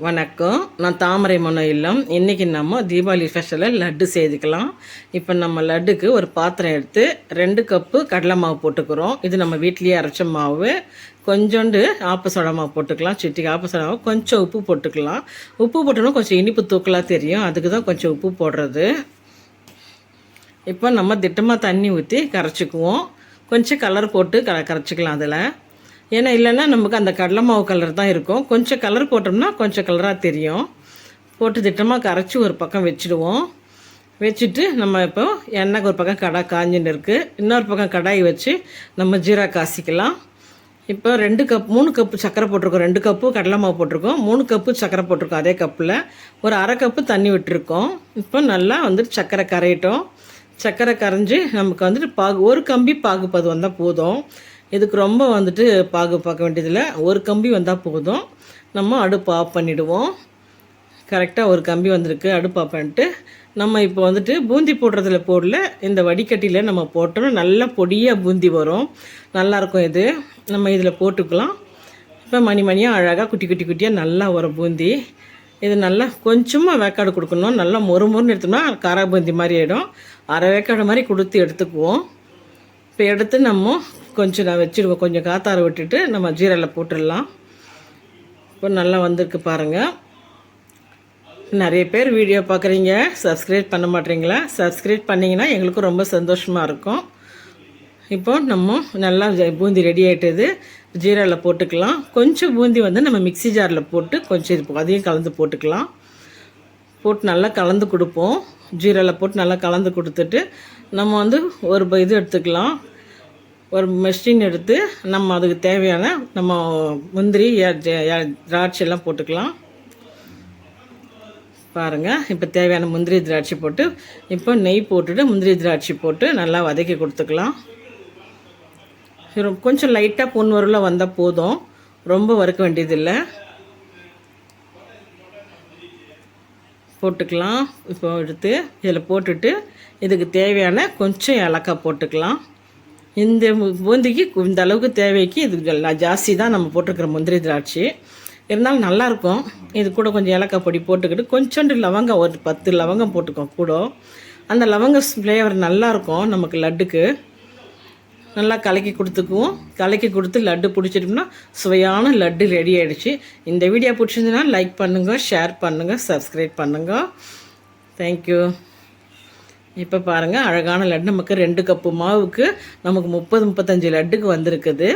வணக்கம். நான் தாமரை மனம் இல்லம். இன்றைக்கி நம்ம தீபாவளி ஸ்பெஷலில் லட்டு செய்துக்கலாம். இப்போ நம்ம லட்டுக்கு ஒரு பாத்திரம் எடுத்து 2 கப்பு கடலை மாவு போட்டுக்கிறோம். இது நம்ம வீட்லேயே அரைச்ச மாவு. கொஞ்சோண்டு ஆப்ப சோடா மாவு போட்டுக்கலாம். சிட்டிக்கு ஆப்ப சோடா மாவு, கொஞ்சம் உப்பு போட்டுக்கலாம். உப்பு போட்டோன்னா கொஞ்சம் இனிப்பு தூக்கலாக தெரியும், அதுக்கு தான் கொஞ்சம் உப்பு போடுறது. இப்போ நம்ம திட்டமாக தண்ணி ஊற்றி கரைச்சிக்குவோம். கொஞ்சம் கலர் போட்டு கரைச்சிக்கலாம் அதில். ஏன்னா இல்லைன்னா நமக்கு அந்த கடலை மாவு கலர் தான் இருக்கும். கொஞ்சம் கலர் போட்டோம்னா கொஞ்சம் கலராக தெரியும். போட்டு திட்டமாக கரைச்சி ஒரு பக்கம் வச்சுடுவோம். வச்சுட்டு நம்ம இப்போ எண்ணெய்க்கு ஒரு பக்கம் கடாய் காஞ்சின்னு இருக்குது, இன்னொரு பக்கம் கடாய் வச்சு நம்ம ஜீரா காசிக்கலாம். இப்போ 3 கப்பு சர்க்கரை போட்டிருக்கோம். 2 கப்பு கடலை மாவு போட்டிருக்கோம், 3 கப்பு சர்க்கரை போட்டிருக்கோம். அதே கப்பில் ஒரு அரை கப்பு தண்ணி விட்டுருக்கோம். இப்போ நல்லா வந்துட்டு சர்க்கரை கரையிட்டோம். சர்க்கரை கரைஞ்சி நமக்கு வந்துட்டு ஒரு கம்பி பாகுப்பது வந்தால் போதும். இதுக்கு ரொம்ப வந்துட்டு பார்க்க வேண்டியதில்லை, ஒரு கம்பி வந்தால் போதும். நம்ம அடுப்பு ஆஃப் பண்ணிவிடுவோம். கரெக்டாக ஒரு கம்பி வந்திருக்கு, அடுப்பு ஆஃப் பண்ணிட்டு நம்ம இப்போ வந்துட்டு பூந்தி போடுறதுல போடல, இந்த வடிகட்டியில் நம்ம போட்டோம்னா நல்லா பொடியாக பூந்தி வரும், நல்லாயிருக்கும். இது நம்ம இதில் போட்டுக்கலாம். இப்போ மணியாக அழகாக குட்டி குட்டியாக நல்லா வரும் பூந்தி. இது நல்லா கொஞ்சமாக வேக்காடு கொடுக்கணும். நல்லா மொறுன்னு எடுத்தோம்னா காரா பூந்தி மாதிரி ஆகிடும். அரை வேக்காடு மாதிரி கொடுத்து எடுத்துக்குவோம். இப்போ எடுத்து நம்ம கொஞ்சம் நான் வச்சுடுவோம். கொஞ்சம் காத்தார விட்டுட்டு நம்ம ஜீரலில் போட்டுடலாம். இப்போ நல்லா வந்திருக்கு பாருங்கள். நிறைய பேர் வீடியோ பார்க்குறீங்க, சப்ஸ்கிரைப் பண்ண மாட்டேறீங்களா? சப்ஸ்கிரைப் பண்ணிங்கன்னா எங்களுக்கும் ரொம்ப சந்தோஷமாக இருக்கும். இப்போ நம்ம நல்லா பூந்தி ரெடி ஆகிட்டது, ஜீரலில் போட்டுக்கலாம். கொஞ்சம் பூந்தி நம்ம மிக்ஸி ஜாரில் போட்டு கொஞ்சம் இருப்போம், அதையும் கலந்து போட்டுக்கலாம். போட்டு நல்லா கலந்து கொடுப்போம். ஜீரலில் போட்டு நல்லா கலந்து கொடுத்துட்டு நம்ம ஒரு இது எடுத்துக்கலாம். ஒரு மெஷின் எடுத்து நம்ம அதுக்கு தேவையான நம்ம முந்திரி திராட்சை எல்லாம் போட்டுக்கலாம். பாருங்கள், இப்போ தேவையான முந்திரி திராட்சை போட்டு இப்போ நெய் போட்டுட்டு முந்திரி திராட்சை போட்டு நல்லா வதக்கி கொடுத்துக்கலாம். கொஞ்சம் லைட்டாக பொன்வரில் வந்தால் போதும், ரொம்ப வறுக்க வேண்டியதில்லை. போட்டுக்கலாம். இப்போ எடுத்து இதில் போட்டுட்டு இதுக்கு தேவையான கொஞ்சம் ஏலக்காய் போட்டுக்கலாம். இந்த பூந்திக்கு இந்த அளவுக்கு தேவைக்கு இது ஜாஸ்தி தான் நம்ம போட்டிருக்கிற முந்திரி திராட்சை, இருந்தாலும் நல்லாயிருக்கும். இது கூட கொஞ்சம் ஏலக்காய் பொடி போட்டுக்கிட்டு கொஞ்சோண்டு லவங்கம், ஒரு 10 லவங்கம் போட்டுக்கோம் கூட. அந்த லவங்க ஃப்ளேவர் நல்லாயிருக்கும் நமக்கு லட்டுக்கு. நல்லா கலக்கி கொடுத்துக்குவோம். கலக்கி கொடுத்து லட்டு பிடிச்சிட்டோம்னா சுவையான லட்டு ரெடி ஆகிடுச்சு. இந்த வீடியோ பிடிச்சிருந்துன்னா லைக் பண்ணுங்கள், ஷேர் பண்ணுங்கள், சப்ஸ்கிரைப் பண்ணுங்கள். தேங்க்யூ. இப்போ பாருங்கள், அழகான லட்டு நமக்கு 2 கப்பு மாவுக்கு நமக்கு 30-35 லட்டுக்கு வந்திருக்குது.